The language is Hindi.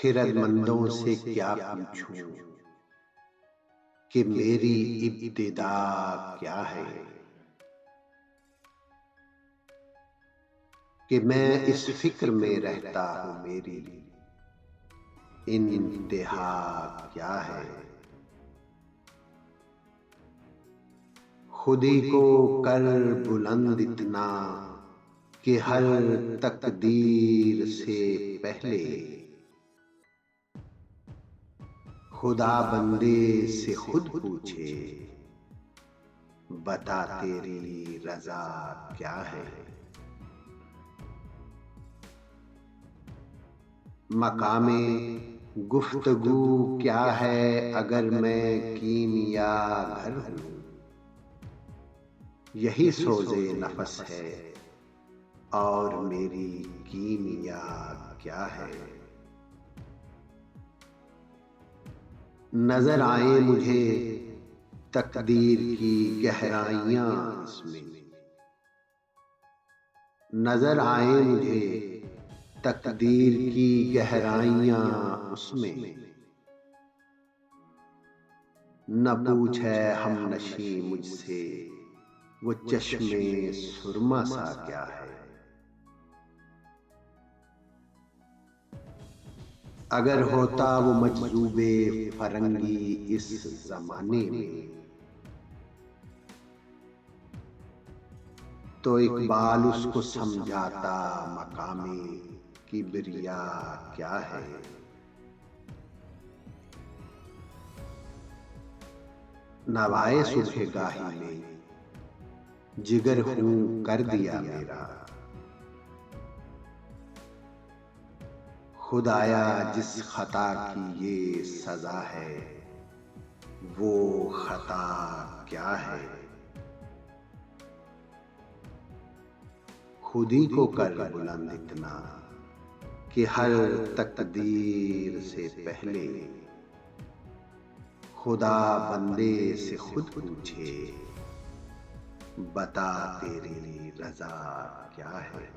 खिरदमंदों से क्या पूछूं कि मेरी इब्तिदा क्या है, कि मैं इस फिक्र में रहता हूं मेरी इंतहा क्या है। खुदी को कर बुलंद इतना कि हर तकदीर से पहले खुदा बंदे से खुद पूछे, बता तेरी रजा क्या है। मकामे गुफ्तगू क्या है अगर मैं कीमिया घर हूं, यही सोज़े नफस है और मेरी कीमिया क्या है। नजर आए मुझे तकदीर की गहराइयां इसमें, नजर आए मुझे तकदीर की गहराइयां उसमें। न पूछे हमनशी मुझसे वो चश्मे सुरमा सा क्या है। अगर होता वो मजजूबे फरंगी इस जमाने में, तो इकबाल उसको समझाता मकामे किबरिया क्या है। नवाए सुबह गाही में जिगर हूं कर दिया मेरा, खुदाया जिस खता की ये सजा है वो खता क्या है। खुदी को कर बुलंद इतना कि हर तकदीर से पहले खुदा बंदे से खुद पूछे, बता तेरी रजा क्या है।